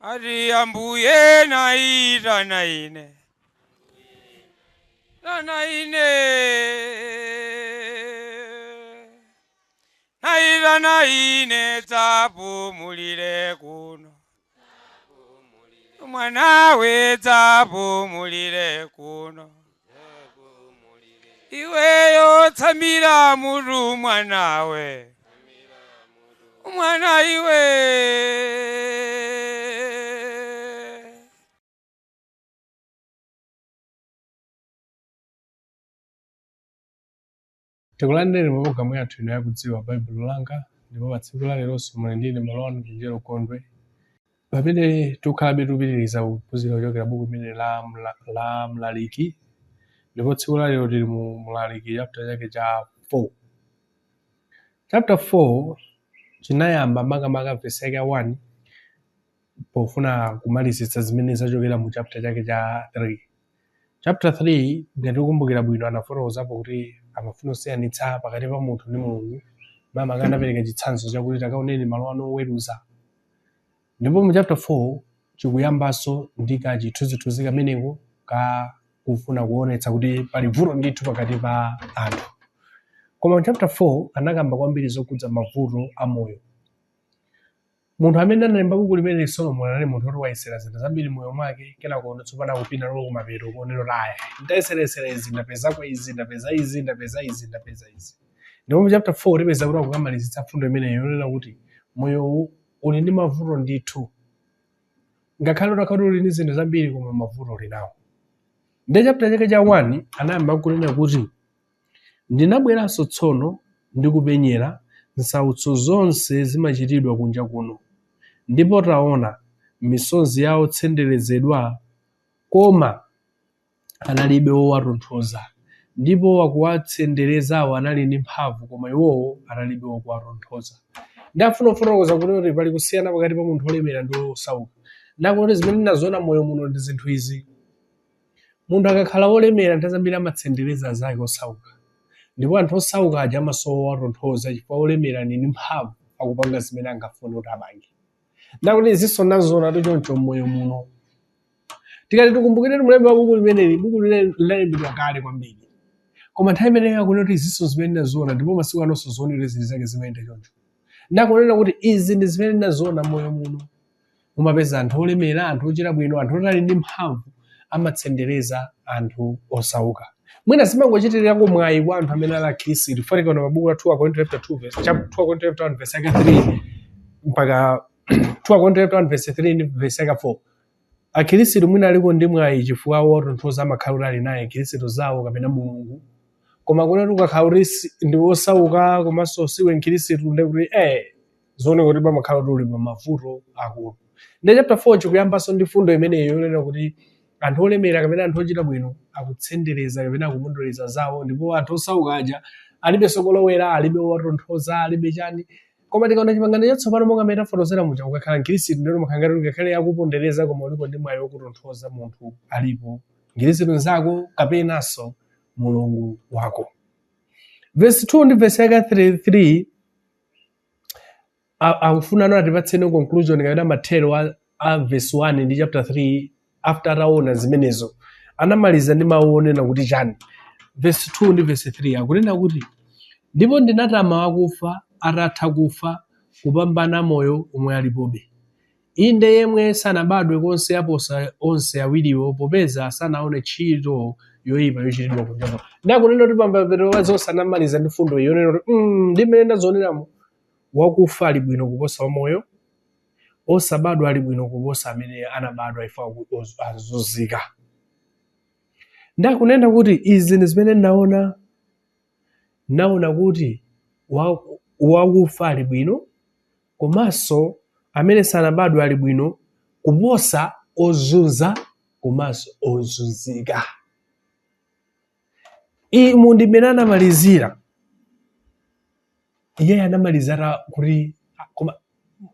Ari ambuye naira naine. Naine. Naira naine tapu mulire kuno. Mwana we tapu mulire kuno. Iweyo tamira muru mwana we. Mwana iwe. Tikulandire mapulogalamu yathu ino yakudziwa Baibulo langa ndipo pa tsiku la lero muli ndine Malonda Mchenjero Kondwe pamene tikhalabe tikupitiriza kuphunzira kuchokera buku limene la Mlaliki ndipo tsiku la lero tili mu Mlaliki chapter chake cha 4. Chapter 4 chinayamba makamaka verse yake 1 pofuna kumalizitsa zimene zachokera mu chapter chake cha 3. Chapter 3 ndikukumbukira bwino anafotokozapo kuti amafuna kusiyanitsa pakati pa munthu ndi Mulungu makamaka anapereka chitsanzo chakuti takaoneni malo ano oweruza. Ndipo mu chapter 4 chikuyambanso ndi kachithunzithunzi kameneko ka kufuna kuonetsa kuti pali vuto ndithu pakati pa anthu. Koma mu chapter 4 anakamba kwambiri zokhudza mavuto a moyo. Munthu amene analemba buku limene Solomon anali munthu woti wayesera zinthu zambiri moyo mwake kenako ono tsopano akupita lolo kumapeto kuonero laya ndayeseresera izi ndapezako izi ndapeza izi ndapeza izi ndapeza izi. Ndipo mu chapter 4 tipeza kuti akukamalizitsa fundo imeneyo yonena kuti moyo uli ndi mavuto ndithu ngakhale utakhala uli ndi zinthu zambiri koma mavuto uli nawo. Ndi chapter chake cha 1 anayamba kunena kuti ndinabweranso tsono ndikupenyera nsautso zonse zimachitidwa kunja kuno. Ndipo taona misozi yawo tsenderezedwa koma analibe wowatonthoza. Ndipo wakuwatsenderezawo anali ndi mphamvu koma iwowo analibe wokuwatonthoza. Ndafuna kufotokoza kuti pali kusiyana pakati pa munthu olemera ndi osauka. Ndakuti zimene ndinazoona moyo muno ndi zinthu izi. Munthu akakhala olemera ntazambiri amatsendereza zake osauka. Ndipo anthu osauka aja amasowa owatonthoza chifukwa olemera ndi mphamvu akupanga zimene angafune kuti apange. Ndakuti izinso ndazoona tichoncho moyo muno. Tikati tikumbukire mlembi wa buku limeneli, buku limene linalembedwa kale kwambiri. Koma nthawi imeneyo akunena kuti izinso zimene ndazoona ndipo masiku anonso zoonera zili zake zimene choncho. Ndakunena kuti izi ndi zimene ndazoona moyo muno. Mumapeza anthu olemera, anthu ochita bwino, anthu otali ndi mphamvu amatsendereza anthu osauka. Mwina simangochitirako mwayi kwa anthu amene ali akhristu. Kufanika na mabuku la 2 Korinto chapter 2 verse 3 mpaka 2 Korinto 1 verse 3 ndi verse 4. Akhristu mwina aliko ndi mwayi chifukwa otonthoza amakhala ali naye akhristu zawo kapena Mulungu. Koma kunena ukakhala ndi osauka komanso siwe mkhristu ndi kuti zooneka kuti pamakhala uli pa mavuto akulu. Ndi chapter 4 chikuyambanso ndi fundo imeneyo yonena kuti anthu olemera kapena anthu ochita bwino akutsendereza kapena akupondoleza zawo ndipo anthu osauka aja alibe sokolowera, alibe wowatonthoza, alibe chani. Koma tikaona chipangano chatsopano monga amene tafotokozera muja ukakhala mkhristu ndilo makhalangati ngakhale akupondereza koma uliko ndi mwayi wokutonthoza munthu alipo mkhristu nzako kapenanso Mulungu wako. Verse 2 ndi verse 3 akufuna ano atipatseni conclusion kapena mathero a verse 1 ndi chapter 3 after ataona zimenezo anamaliza ndi mawu onena kuti chani. Verse 2 ndi verse 3 akunena kuti ndipo ndinatama akufa atatha kufa kupambana moyo omwe alipobe. Inde yemwe sanabadwe konse aposa onse awiriwo popeza sanaone ntchito yoyipa yochitidwa kunja. Ndakunena kuti pambapeto zonse anamaliza ndi fundo yonena kuti ndimene ndazoneramo wakufa ali bwino kuposa wamoyo, osabadwa ali bwino kuposa amene anabadwa ifa azunzika. Ndakunena kuti izi ndi zimene naona kuti wakufa ali bwino komanso amene sanabadwa ali bwino kuposa ozunza komanso ozunzika. Imu ndi mmene anamalizira. Iye anamalizira kuti koma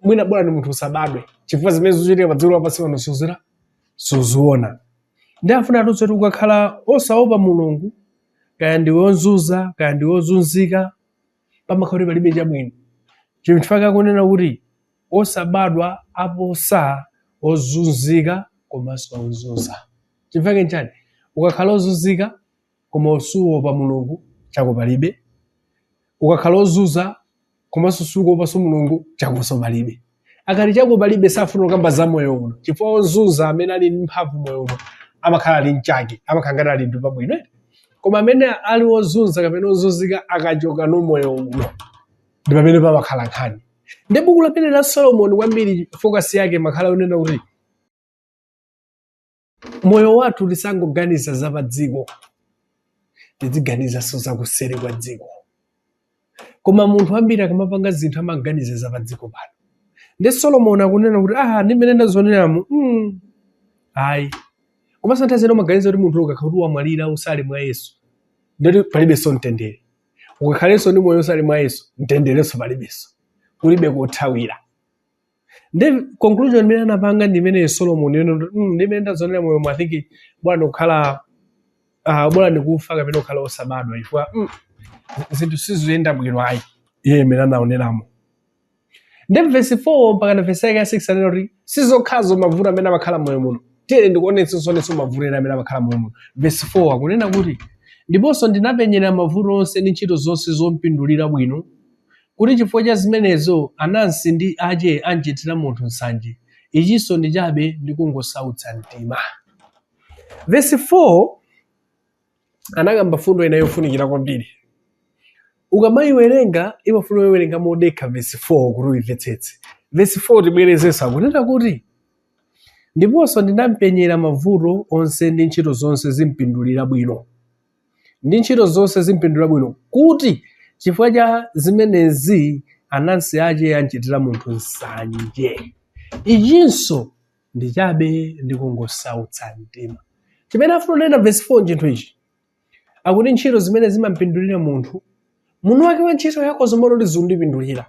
mwina bora ni munthu usabadwe chifukwa zimene zikuchitika pa dziko lapansi pano suziona. Ndi afuna atonso kuti ukakhala osaopa Mulungu kaya ndiwe ozunza kaya ndiwe ozunzika pamakhala palibe chabwino. Chifukwa kunena kuti osabadwa aposa ozunzika komanso ozunza. Chifukwa chani? Ukakhala ozunzika koma usuopa Mulungu chako palibe. Ukakhala ozunza komanso sukuopa Mulungu chako palibe. Akati chako palibe safuna kukamba za moyo uno. Chifukwa ozunza amene ali ndi mphamvu moyo uno amakhala ali mchake, amakhala ali ndi pabwino. Koma amene ali ozunza kapena ozunzika akachoka no moyo uno ndi pamene pamakhala nkhani. Ndi buku lamene la Solomon kwambiri focus yake makhala unena kuti moyo wathu tisangoganiza za pa dziko, tidziganiza so za kuseri kwa dziko. Koma munthu ambiri akamapanga zinthu amaganiza za pa dziko pano. Ndi Solomon akunena kuti ndimene ndazoneramo ayi. Koma santhazi maganiza kuti munthu ukakhala wamwalira usali mwa Yesu ndoti palibenso mtendere. Ukakhalenso ndi moyo usali mwa Yesu mtenderenso palibenso. Kulibe kothawira. Ndi conclusion imene anapanga ndi imene Solomon ndimene ndazonera moyo mwathiki bwana ukhala bora ndikufa kapena ukhala osabadwa chifukwa zinthu siziyenda bwino ayi. Iye imene anaoneramo. Ndi verse 4 mpaka na verse 6 anena kuti sizokhazo mavuto amene amakhala moyo muno. Tere ndikuonetsa sonetso mavuto amene amakhala moyo muno. Verse 4 akunena kuti ndiponso ndinapenyera mavuto onse ndi ntchito zonse zompindulira bwino kuti chifukwa cha zimenezo anansi ndi ache anchitira munthu nsanje. Ichinso ndi chabe ndi kungosautsa mtima. Verse 4 anakamba fundo ina yofunikira kwambiri. Ukamayiwerenga imafuna uyiwerenga modekha verse 4 kuti uyimvetsetse. Verse 4 tibwerezenso akunena kuti ndiponso ndinampenyera mavuto onse ndi ntchito zonse zimpindulira bwino. Ndi ntchito zonse zimpindulira bwino kuti chifukwa cha zimenezi anansi ache anchitira munthu nsanje. Ichinso ndi chabe ndi kungosautsa mtima. Chimene afuna kunena verse 4 chinthu ichi akuti ntchito zimene zimampindulira munthu munthu wake wa ntchito yako zomwe ndi zindipindulira.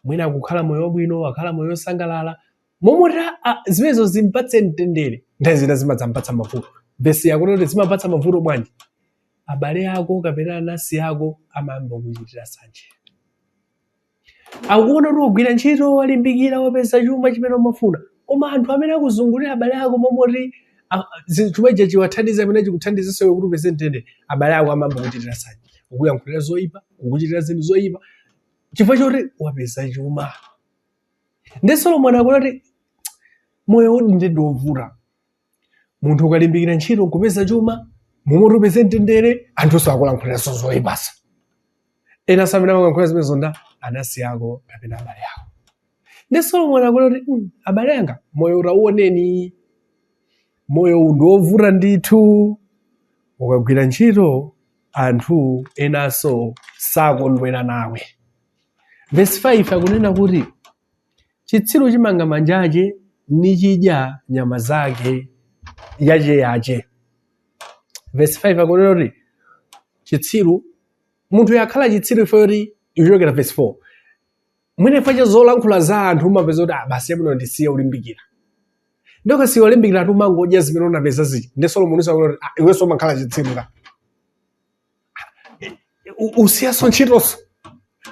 Mwina akukhala moyo wabwino, akhala moyo wosangalala, momota zimenezo zimpatse mtendere. Ndi zina zimadzampatsa mavuto. Verse yakuti kuti zimapatsa mavuto bwanji? Abale ako kapena anansi ako amayamba kuchitira nsanje. Akuona kuti ugwira ntchito walimbikira wapeza chuma chimene umafuna. Koma anthu amene akuzungulira abale ako momoti chuma ichi chiwathandiza amene chikuthandiza iwe kuti upeze mtendere, abale ako amayamba kuchitira nsanje. Ukuyankhulira zoyipa, ukuchitira zinthu zoyipa chifukwa choti wapeza chuma. Ndi Solomon akuona kuti moyo udi ndi wovuta. Munthu ukalimbikira ntchito kupeza chuma momoti upeze mtendere, anthu akulankhulira zoyipasa. Ena samene amayankhulira zimene zonda anansi ako kapena abale ako. Ndi Solomon akuona kuti abale anga moyo utauoneni. Moyo ndi wovuta ndithu. Ukagwira ntchito anthu enanso sakondwera nawe. Verse 5 akunena kuti chitsiru chimanga manja ake nichidya nyama zake yache. Verse 5 akunena kuti chitsiru munthu yakhala chitsiru ifoti ichokera verse 4. Mwine facha zolankhula za anthu umapeza kuti basi yabwino ndisiye ulimbikira. Ndoka siya ulimbikira atu mangodya zimene unapeza ziji. Ndi Solomon akunena kuti iwenso umakhala chitsiru ka. Usiyaso ntchitoso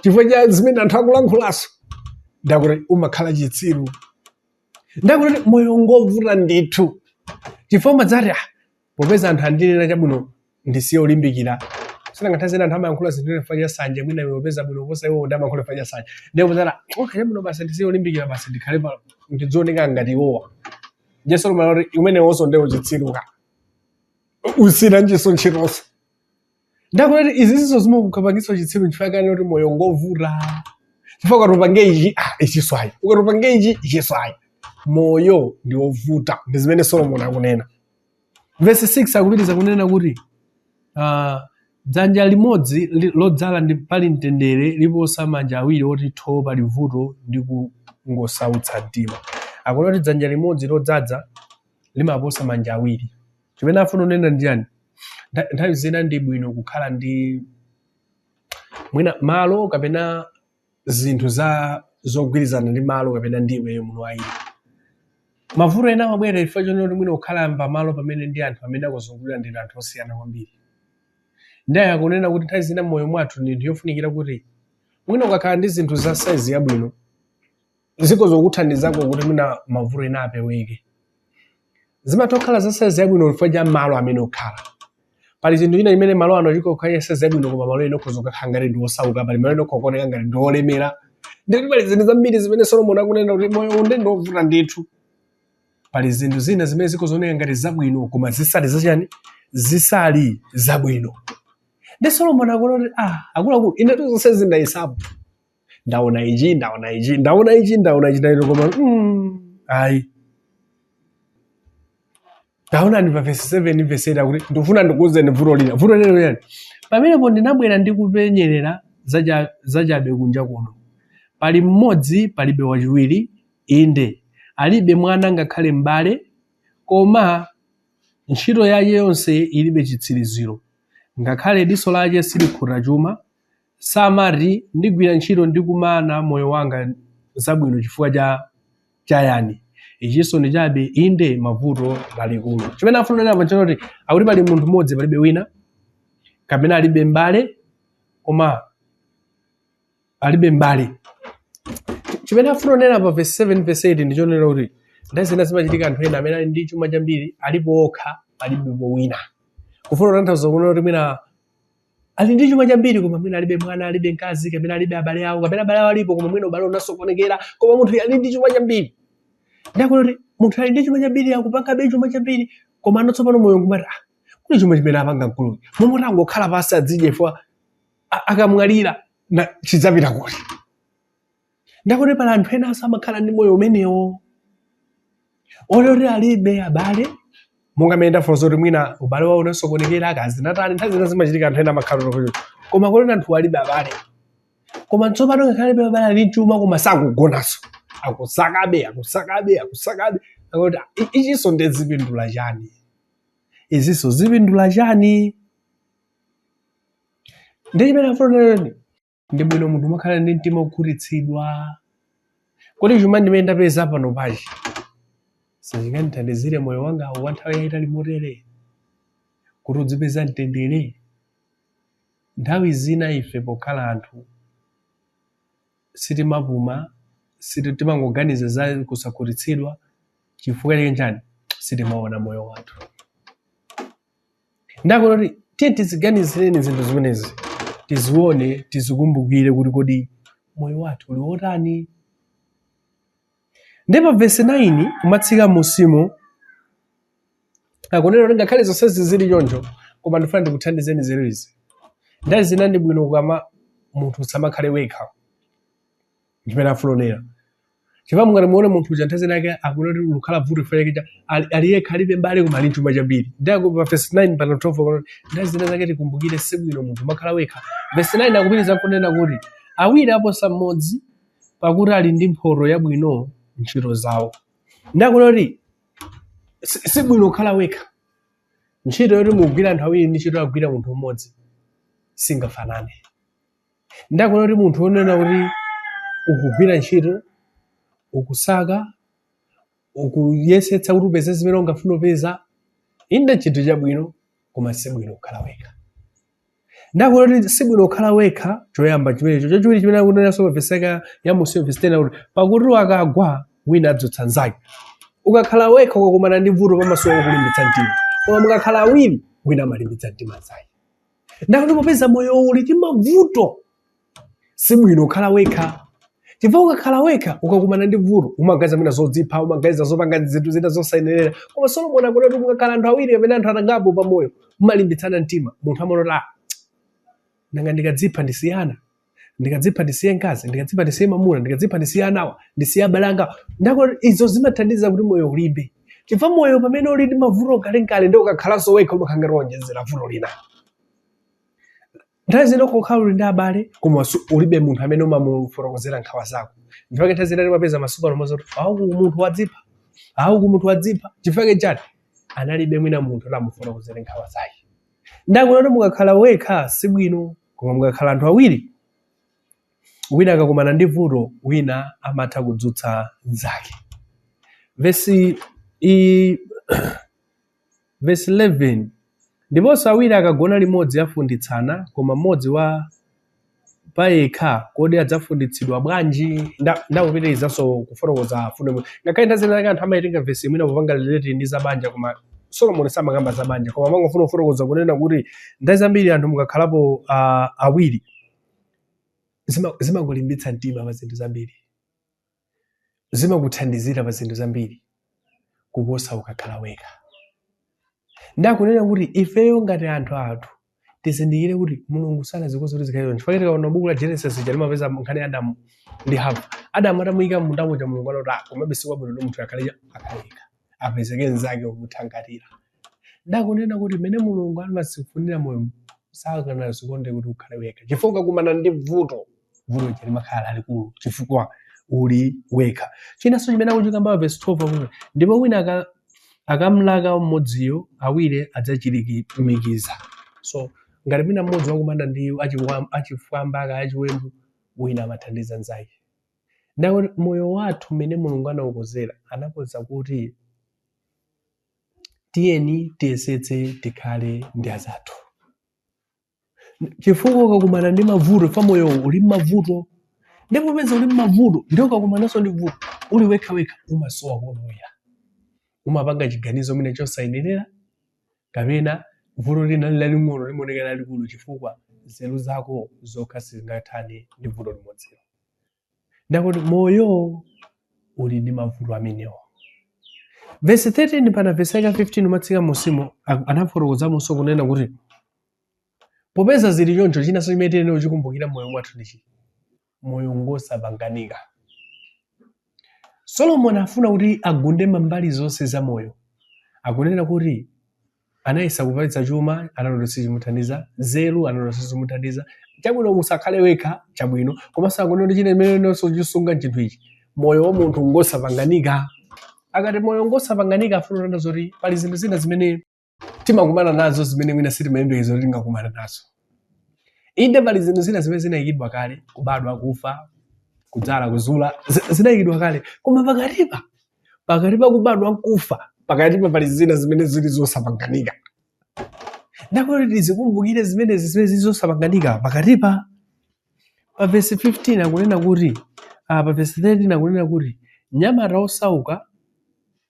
chifukwa cha zimene anthu akulankhulaso. Ndakuti umakhala chitsiru. Ndakuti moyo ngovuta ndithu. Chifukwa madzati popeza anthu andinena chabwino ndisiye ulimbikira. Sinangathazena anthu amayankhula zinthu zifanya sanje mwina iwe popeza bwino posa iwe ndamayankhula fanya sanje. Ndipo madzati chabwino basi ndisiye ulimbikira basi ndikhale pa ndizioneka ngati iwowa. Je Solomon kuti umene wonso ndiwo chitsiru ka. Usina njiso ntchitoso. Ndakuti izizo zimakupangitsa chitsiru chifukwa chani kuti moyo ngovuta. Chifukwa ukatopange ichi ichiswayi. Ukatopange ichi ichiswayi. Moyo ndi wovuta. Ndi zimene Solomon akunena. Verse 6 akupitiriza kunena kuti dzanja limodzi lodzala ndi pali mtendere liposa manja awiri oti thowo pali vuto ndi kungosautsa mtima. Akuona kuti dzanja limodzi lodzaza limaposa manja awiri. Chimene afuna kunena ndi yani? Nthawi zina ndi bwino kukhala ndi mwina malo kapena zinthu zogwirizana ndi malo kapena ndiwe munthu wayi. Mavuto ena amabwera chifukwa choti mwina kukhala pamalo pamene ndi anthu amene akuzungulira ndi anthu osiyana kwambiri. Ndiye akunena kuti nthawi zina moyo mwathu ndi yofunikira kuti mwina ukakhala ndi zinthu za size yabwino ziko zokuthandizako kuti mina mavuto ena apeweke. Zimatokhala za size yabwino chifukwa malo amene okhala. Pali zinthu ina imene malo ano chikokhala size yabwino koma malo ena okhoza kukhala ngati ndi osauka, pali malo ena okhokoneka ngati ndi olemera. Ndipo pali zinthu zambiri zimene Solomon akunena kuti moyo unde ndovuta ndithu. Pali zinthu zina zimene ziko zooneka ngati zabwino koma zisali zachani? Zisali zabwino. Ndi Solomon akunena kuti akuluakulu ine zonse zindayisapo. Ndaona ichi koma ayi. Ndaona ndi pa verse 7 verse 8 kuti ndifuna ndikuuzeni vuto lina. Vuto lero yani. Pamenepo ndinabwera ndikupenyerera zachabe kunja kuno. Pali mmodzi palibe wachiwiri, inde alibe mwana ngakhale m'bale, koma ntchito yake yonse ilibe chitsiriziro. Ngakhale diso lake silikhutira chuma, samati ndigwira ntchito ndikumana moyo wanga zabwino chifukwa chayani. Ichinso ndi chabe, inde mavuto lalikulu. Chimene afuna kunena pachoti akuti pali munthu mmodzi palibe wina, kapena alibe m'bale, koma alibe m'bale. Chimene afuna kunena pa verse 7 verse 8 ndichonera kuti ndazina zimachitika anthu ena amene ali ndi chuma chambiri alipo okha alibepo wina. Kufuna kutanthauza kuona kuti mwina ali ndi chuma chambiri koma mwina alibe mwana, alibe mkazi, kapena alibe abale awo, kapena abale awo alipo koma mwina ubale unasokonekera, koma munthu ali ndi chuma chambiri. Ndakuti kuti munthu ali ndi chuma chambiri akupangabe chuma chambiri koma anotsopano moyo ngumati kuli chuma chimene apanga mkulu. Momwe angokhala pasi adzidye chifukwa akamwalira na chidzapita kuti. Ndakuti pali anthu ena amakhala ndi moyo umenewo. Olori alibe abale, monga mene ndafotokoza kuti mwina ubale wawo unasokonekera, akazi natani, nthawi zina zimachitika anthu ena amakhala kuti. Koma kuti anthu alibe abale. Koma tsopano ngakhale alibe abale ali chuma koma sakugonanso. Akusakabe. Akuti ichinso ndi zipindula chani? Izinso zipindula chani? Ndi chimene afuna ndi bwino munthu makhala ndi mtima wokhutitsidwa. Kodi chuma ndimene ndapeza pano pachi sichingandithandizire moyo wanga wa nthawi yayitali motere kuti udzipeza mtendere? Nthawi zina ife pokhala anthu sitimapuma, sitimangoganiza za kusakhutitsidwa chifukwa chake chani sitimaona moyo wathu. Ndakuti tiye tiziganizireni zinthu zimenezi, tizione, tizikumbukire kuti kodi moyo wathu uli wotani. Ndipo verse 9 kumatsika musimo akunena kuti ngakhale zonse zili choncho koma ndifuna ndikuthandizeni zerizi. Ndazi zina ndi bwino kama munthu usamakhale wekha. Chimene afulonera. Chifukwa mungati muone munthu uja nthawi zake akunoti lukhala vuto ifanike ali yekha alibe mbale koma ali chuma chambiri. Ndako pa verse 9 pa 12 akunoti ndazi zina zake tikumbukire sibwino munthu makhala wekha. Verse 9 akupitiriza kunena kuti awiri aposa mmodzi pakuti ali ndi mphotho yabwino ntchito zawo. Ndakunoti sibwino kukhala wekha. Ntchito yoti mugwira anthu awiri ndi ntchito yagwira munthu mmodzi singafanane. Ndakunoti munthu wonena kuti ukugwira ntchito, ukusaka, ukuyesetsa kuti upeze zimene ungafuna upeza, inde chinthu chabwino koma sibwino kukhala wekha. Ndakunoti sibwino kukhala wekha choyamba chimenecho. Chachiwiri chimene akunenanso pa verse ya musiyo verse 10 kuti pakuti akagwa wina adzutsa nzake. Ukakhala wekha ukakumana ndi vuto pamaso ako kulimbitsa mtima, koma mukakhala awiri wina amalimbitsa mtima zake. Ndakuti popeza moyo uli ndi mavuto sibwino kukhala wekha. Chifukwa ukakhala wekha ukakumana ndi vuto umaganiza mwina zodzipha, umaganiza zopanga zinthu zina zosayenera. Koma Solomon akunena kuti mukakhala anthu awiri kapena anthu atangapo pamoyo mumalimbitsana mtima. Munthu amanota nanga ndikadzipha ndisiyana, ndikadzipha ndisiye mkazi, ndikadzipha ndisiye mamuna, ndikadzipha ndisiye anawa, ndisiye abale anga. Ndakuti izo zimathandiza kuti moyo ulimbe. Chifukwa moyo pamene uli ndi mavuto kale ndi ukakhalanso wekha umakhala wonjezera vuto lina. Nthawi zina ukakhala uli ndi abale koma ulibe munthu amene umamufotokozera nkhawa zako. Chifukwa nthawi zina timapeza masuku anomaza kuti munthu wadzipha. Chifukwa chani analibe mwina munthu anamufotokozera nkhawa zake. Ndakunoti mukakhala wekha sibwino, koma mukakhala anthu awiri wina akakumana ndi vuto wina amatha kudzutsa nzake. Verse 11 ndiponso awiri akagona limodzi afunditsana, koma mmodzi wa payekha kodi adzafunditsidwa bwanji ndakupitirizanso kufotokoza fundo ngakhale nthawi anthu amaitenga vesi imene popanga lileti ndi zabanja koma Solomoni samakamba zabanja koma mangofuna kufotokoza kunena kuti nthawi zambiri anthu mukakhalapo awiri zimakulimbitsa mtima pa zinthu zambiri, zimakuthandizira pa zinthu zambiri kuposa ukakhala wekha. Ndakunena kuti ifeyo ngati anthu athu tizindikire kuti Mulungu sanazikoza kuti zikhale chifukwa tikaona buku la Genesis limapeza nkhani ya Adamu ndi Hava. Adamu atamuyika mundamo cha Mulungu anati komabe sikwabwino munthu akhale akhaleka apezeke nzake omuthangatira. Ndakunena kuti mene Mulungu amasifunira moyo sakanazikonde kuti ukhale wekha chifukwa ukakumana ndi vuto limakhala lalikulu chifukwa uli wekha. Chinanso chimene akuchikamba verse 12 kuti ndipo wina akamlaka mmodziyo awiri adzachirikiza. So ngati mwina mmodzi wakumana ndi achifwamba achiwembu wina amathandiza nzake. Ndakuti moyo wathu mmene Mulungu anawukozera anakonza kuti tiyeni tiyesetse tikhale ndi azathu. Chifukwa ukakumana ndi mavuto fa moyo uli mavuto ndipo peza uli mavuto ndio ukakumananso ndi vuto uli wekha umasowa kuloya. Umapanga chiganizo mwina chosayenera kapena vuto lina laling'ono limoneka lalikulu chifukwa nzeru zako zokha sizingathane ndi vuto limodzilo. Ndakuti moyo uli ndi mavuto amenewo. Verse 13 pana verse 15 umatsika musimo anafotokozamonso kunena kuti popeza zili choncho chinanso chimene tiyenera kuchikumbukira moyo wathu ndi moyo ngosapanganika. Solomoni afuna kuti agunde mbali zonse za moyo. Akunena kuti anayesa kupalitsa chuma analoto sichimuthandiza, nzeru analoto sichimuthandiza, chabwino musakhale wekha chabwino komanso akunena kuti chimenenso chisunga chinthu ichi moyo wa munthu ngosapanganika. Akati moyo ngosapanganika afuna kunena zoti pali zinthu zina zimene timakumana nazo zimene mwina sitimayembekeza kuti tingakumana nazo. Inde pali zinthu zina zimene zinayikidwa kale, kubadwa, kufa, kudzala, kuzula, zinayikidwa kale. Koma pakatipa kubadwa kufa, pakatipa pali zina zimene zili zosapanganika. Ndakuti tizikumbukire zimene zili zosapanganika pakatipa. Pa verse 15 akunena kuti pa verse 13 akunena kuti nyamata osauka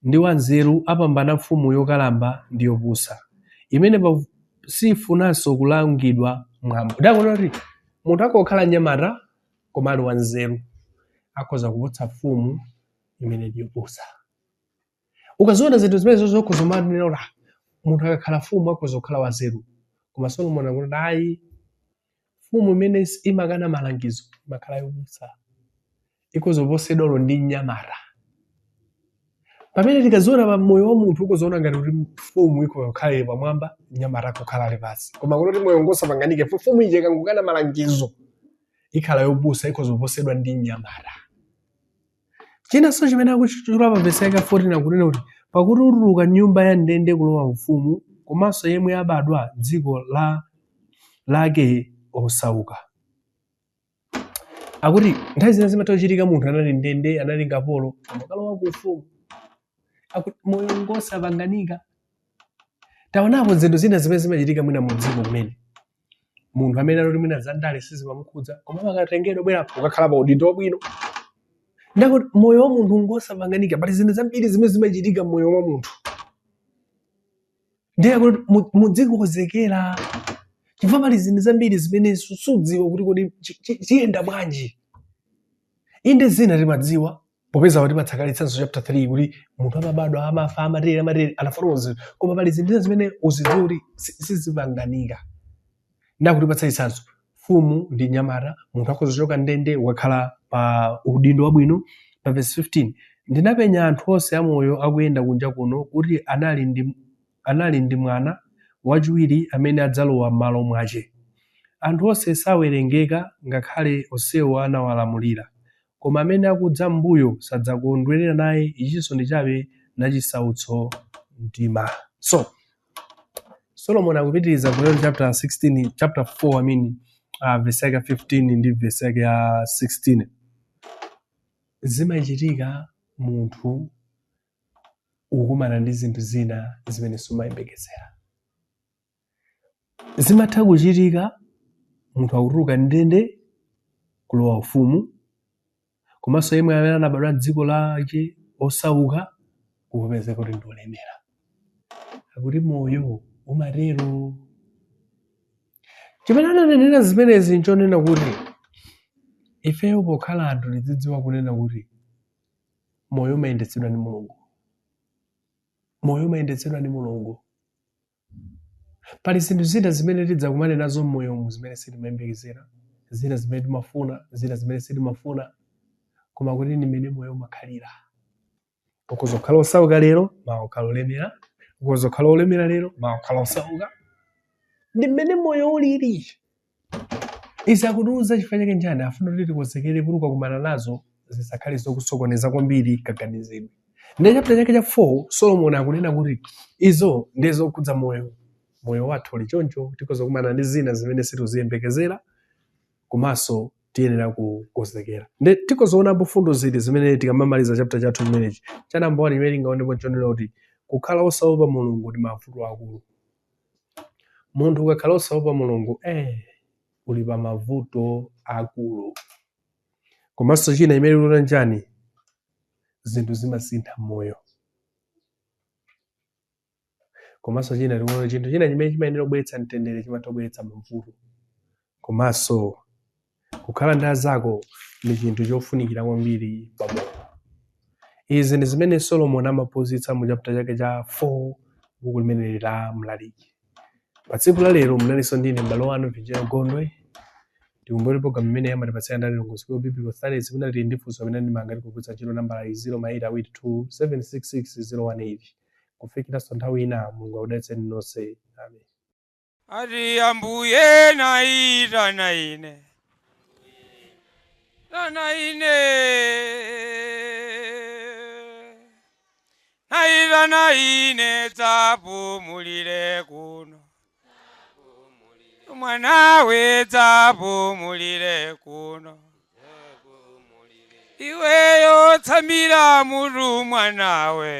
ndi wanzeru apambana mfumu yokalamba ndi yopusa imene sifunanso kulangidwa mwambo. Ndakunena kuti munthu akokhala nyamata koma ali wanzeru akhoza kuputsa mfumu imene ndi yopusa. Ukaziona zinthu zimene zokuzomana kuti munthu akakhala mfumu akhoza kukhala wanzeru koma Solomoni akunena ayi mfumu imene imakana malangizo imakhala yopusa ikhoza kuposedwa ndi nyamata. Pamene tikaziona pa moyo wa munthu ukuziona ngati kuti mfumu ikhoza kukhala pamwamba nyamata kukhala ali pansi koma kuti moyo ngosapanganike mfumu ije ikangokana malangizo ikhala yopusa ikhoza kuposedwa ndi nyamata. Chinanso chimene akuchitula pa verse 14 akunena kuti pakuti utuluka nyumba ya ndende kulowa ufumu komanso yemwe abadwa dziko lake osauka. Akuti nthawi zina zimatochitika munthu anali ndende anali ngapolo amakalowa ku ufumu. Akuti moyo ngosapanganika. Taonapo zinthu zina zimene zimachitika mwina mu dziko kumene munthu amene aloti mwina zandale sizimamukhudza koma makatengedwa bwerapo ukakhala pa udindo wabwino. Ndakuti moyo wa munthu ngosapanganika pali zinthu zambiri zimene zimachitika moyo wa munthu. Ndiye kuti mudzikonzekera chifukwa pali zinthu zambiri zimene sudziwa kuti kodi chiyenda bwanji. Inde zina timadziwa popeza kuti patsakalitsanso chapter 3 kuti munthu amabadwa amafa amatere anafotokoza koma pali zinthu zimene uzidziwa kuti sizipanganika. Ndakuti patsakalitsanso mfumu ndi nyamata munthu akhoza kuchoka ndende ukakhala pa udindo wabwino. Pa verse 15 ndinapenya anthu onse amoyo akuyenda kunja kuno kuti anali ndi mwana wachiwiri amene adzalowa m'malo mwace. Anthu onse sawerengeka ngakhale onsewo anawalamulira koma amene akudza m'mbuyo sadzakondwerera naye ichinso ndi chabe nachisautso mtima. So Solomon akupitiriza ku chapter 4 verse 15 ndi verse 16. Zimachitika munthu ukumana ndi zinthu zina zimene sumayembekezera. Zimatha kuchitika munthu akutuluka ndende kulowa ufumu, komanso yemwe amene anabadwa m'dziko lake osauka kupezeka kuti ndi olemera. Akuti moyo umatero. Chimene ananenera zimenezi nchonena kuti ifeyo pokhala anthu tidzidziwa kunena kuti moyo umayendetsedwa ndi Mulungu. Moyo umayendetsedwa ndi Mulungu. Pali zinthu zina zimene tidzakumane nazo m'moyomu zimene sitimayembekezera, zina zimene timafuna, zina zimene sitimafuna, koma kuti ndi mmene moyo umakhalira. Ukhoza kukhala osauka lero, mawa ukhala olemera. Ukhoza kukhala olemera lero, mawa ukhala osauka. Ndi mmene moyo uliri. Izi akutiuza chifukwa chake njani afuna kuti tikonzekere kuti ukakumana nazo zisakhale zokusokoneza kwambiri kaganizidwe. Ndi chapter chake cha 4 Solomon akunena kuti izo ndizokhudza moyo wathu uli choncho, tikhoza kukumana ndi zina zimene sitiziyembekezera, komanso tiyenera kukonzekera. Ndi tikhozaona mfundo ziti zimene tikamamaliza chapter chathu chimenechi. Cha number 1 imene ingaonepo chonena kuti kukhala osaopa Mulungu ndi mavuto akulu. Munthu ukakhala osaopa Mulungu uli pa mavuto akulu. Komanso china imene ilona njani zinthu zimasintha moyo. Komanso china tikuona chinthu china chimene chimayenera kubweretsa mtendere chimatha kubweretsa mavuto. Komanso kukhala ndi azako ndi chinthu chofunikira kwambiri pamoyo. Izi ndi zimene Solomon amaphunzitsa mu chapter chake cha 4 buku limene la Mlaliki. Pa tsiku la lero mnalinso ndine m'bale wanu Virgil Gondwe. Tikumbukire program imene yamatipatsa ndani longozi biblical studies kuna lili ndi funso amene ndimanga tikugwiritsa ntchito nambala 0882766018. Kufikira nthawi ina Mulungu akudalitseni nonse. Amen. Ati Ambuye naita naine. Naita naine tapumulire kuno. Mwana we tapumulire kuno. Iweyo tsamira mutu mwanawe.